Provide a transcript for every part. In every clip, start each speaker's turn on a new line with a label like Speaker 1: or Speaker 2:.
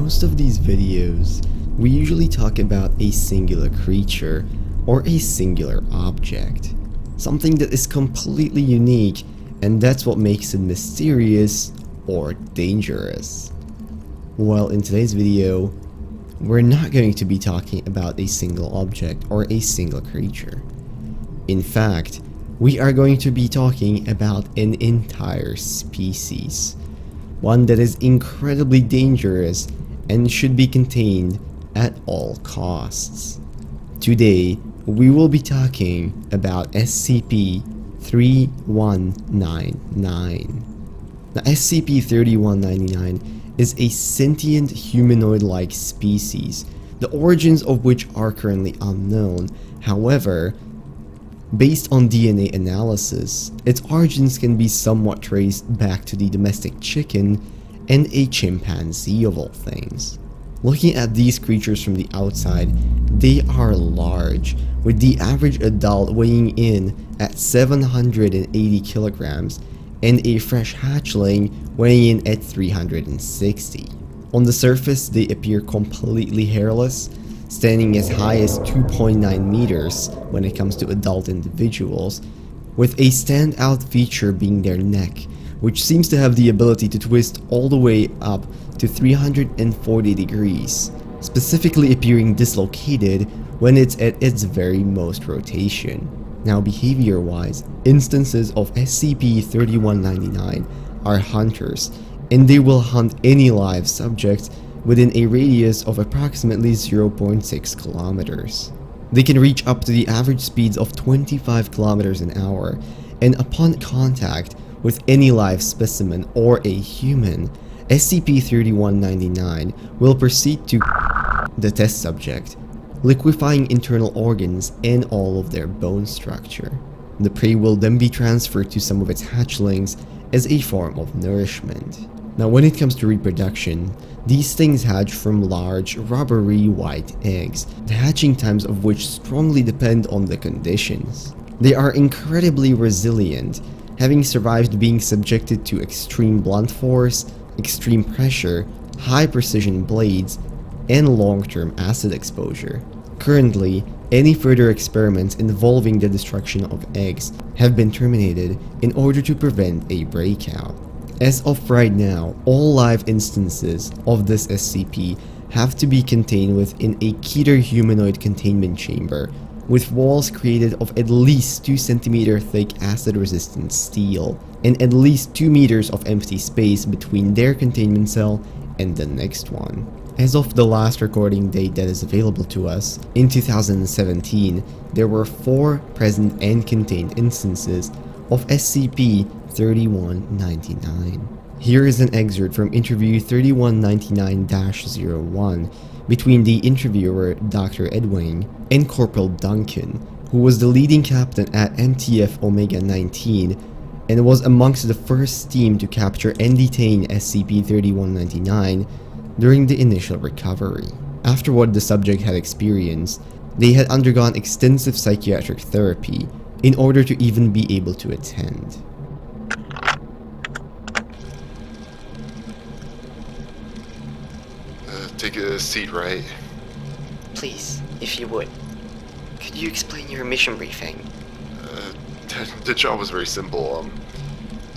Speaker 1: most of these videos, we usually talk about a singular creature or a singular object. Something that is completely unique, and that's what makes it mysterious or dangerous. Well, in today's video, we're not going to be talking about a single object or a single creature. In fact, we are going to be talking about an entire species. One that is incredibly dangerous and should be contained at all costs. Today, we will be talking about SCP-3199. Now, SCP-3199 is a sentient humanoid-like species, the origins of which are currently unknown. However, based on DNA analysis, its origins can be somewhat traced back to the domestic chicken and a chimpanzee of all things. Looking at these creatures from the outside, they are large, with the average adult weighing in at 780 kilograms and a fresh hatchling weighing in at 360. On the surface, they appear completely hairless, standing as high as 2.9 meters when it comes to adult individuals, with a standout feature being their neck, which seems to have the ability to twist all the way up to 340 degrees, specifically appearing dislocated when it's at its very most rotation. Now, behavior-wise, instances of SCP-3199 are hunters, and they will hunt any live subject within a radius of approximately 0.6 kilometers. They can reach up to the average speeds of 25 kilometers an hour, and upon contact with any live specimen or a human, SCP-3199 will proceed to the test subject, liquefying internal organs and all of their bone structure. The prey will then be transferred to some of its hatchlings as a form of nourishment. Now, when it comes to reproduction, these things hatch from large, rubbery white eggs, the hatching times of which strongly depend on the conditions. They are incredibly resilient, having survived being subjected to extreme blunt force, extreme pressure, high precision blades, and long-term acid exposure. Currently, any further experiments involving the destruction of eggs have been terminated in order to prevent a breakout. As of right now, all live instances of this SCP have to be contained within a Keter humanoid containment chamber, with walls created of at least 2 cm thick acid-resistant steel, and at least 2 meters of empty space between their containment cell and the next one. As of the last recording date that is available to us, in 2017, there were 4 present and contained instances of SCP-3199. Here is an excerpt from interview 3199-01 between the interviewer Dr. Edwing and Corporal Duncan, who was the leading captain at MTF Omega-19 and was amongst the first team to capture and detain SCP-3199 during the initial recovery. After what the subject had experienced, they had undergone extensive psychiatric therapy in order to even be able to attend.
Speaker 2: Take a seat, right?
Speaker 3: Please, if you would. Could you explain your mission briefing?
Speaker 2: The job was very simple.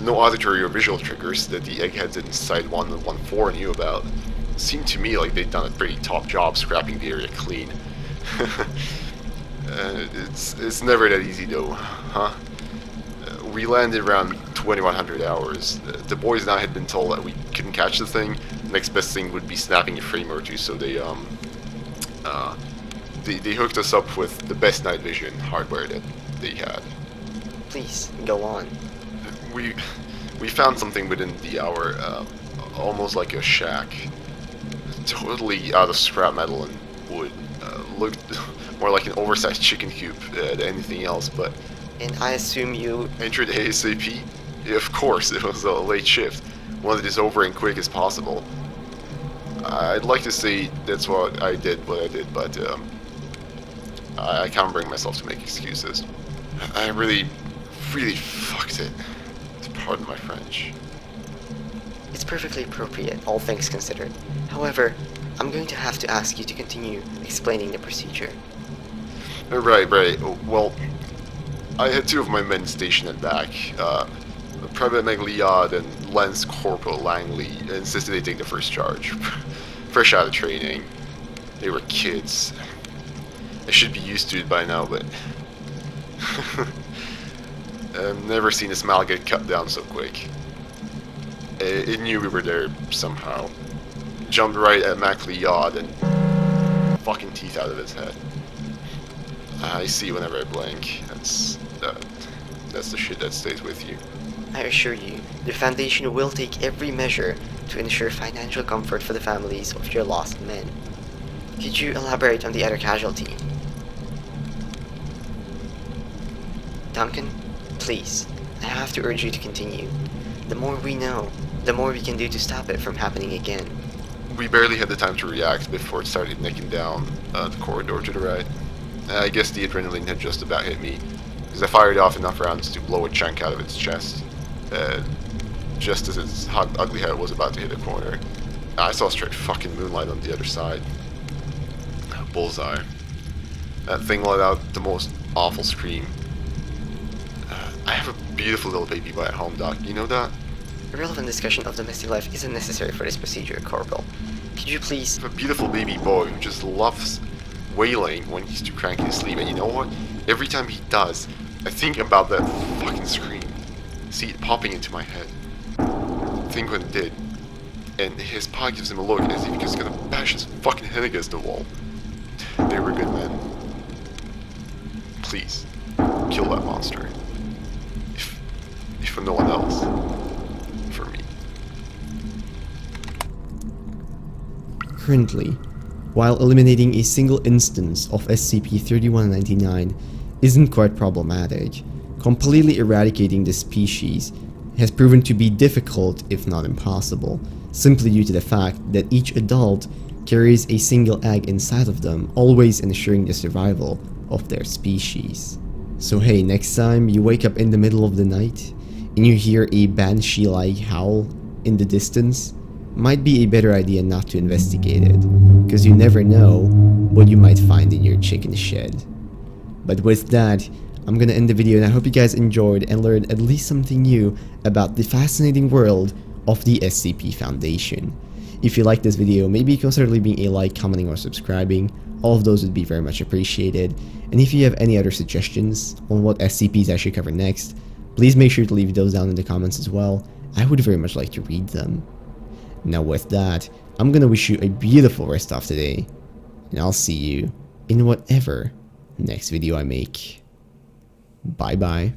Speaker 2: No auditory or visual triggers that the eggheads in Site 114 knew about. Seemed to me like they'd done a pretty top job scrapping the area clean. It's never that easy though, huh? We landed around 2100 hours. The boys now had been told that we couldn't catch the thing. The next best thing would be snapping a frame or two, so they hooked us up with the best night vision hardware that they had.
Speaker 3: Please, go on.
Speaker 2: We found something within the hour, almost like a shack. Totally out of scrap metal and wood. Looked more like an oversized chicken coop than anything else, but...
Speaker 3: And I assume you...
Speaker 2: Entered ASAP? Yeah, of course, it was a late shift. Wanted this over and quick as possible. I'd like to say that's what I did, but I can't bring myself to make excuses. I really fucked it. Pardon my French.
Speaker 3: It's perfectly appropriate, all things considered. However, I'm going to have to ask you to continue explaining the procedure.
Speaker 2: Right. Well, I had two of my men stationed at back. Private McLeod and Lance Corporal Langley insisted they take the first charge. Fresh out of training. They were kids. I should be used to it by now, but I've never seen a smile get cut down so quick. It knew we were there somehow. Jumped right at McLeod and fucking teeth out of his head. I see whenever I blink. That's the shit that stays with you.
Speaker 3: I assure you, the Foundation will take every measure to ensure financial comfort for the families of your lost men. Could you elaborate on the other casualty? Duncan, please, I have to urge you to continue. The more we know, the more we can do to stop it from happening again.
Speaker 2: We barely had the time to react before it started nicking down the corridor to the right. I guess the adrenaline had just about hit me, because I fired off enough rounds to blow a chunk out of its chest. Just as its ugly head was about to hit a corner, I saw straight fucking moonlight on the other side. Bullseye. That thing let out the most awful scream. I have a beautiful little baby by home, Doc. You know that?
Speaker 3: A relevant discussion of domestic life isn't necessary for this procedure, Corporal. Could you please...
Speaker 2: I have a beautiful baby boy who just loves wailing when he's too cranky to sleep, and you know what? Every time he does, I think about that fucking scream. See it popping into my head. Think what it did. And his pa gives him a look as if he's gonna bash his fucking head against the wall. They were good men. Please, kill that monster. If for no one else, for me.
Speaker 1: Currently, while eliminating a single instance of SCP-3199 isn't quite problematic, completely eradicating the species has proven to be difficult, if not impossible, simply due to the fact that each adult carries a single egg inside of them, always ensuring the survival of their species. So hey, next time you wake up in the middle of the night and you hear a banshee-like howl in the distance, might be a better idea not to investigate it, because you never know what you might find in your chicken shed. But with that, I'm gonna end the video, and I hope you guys enjoyed and learned at least something new about the fascinating world of the SCP Foundation. If you liked this video, maybe consider leaving a like, commenting, or subscribing. All of those would be very much appreciated. And if you have any other suggestions on what SCPs I should cover next, please make sure to leave those down in the comments as well. I would very much like to read them. Now with that, I'm gonna wish you a beautiful rest of today, and I'll see you in whatever next video I make. Bye bye.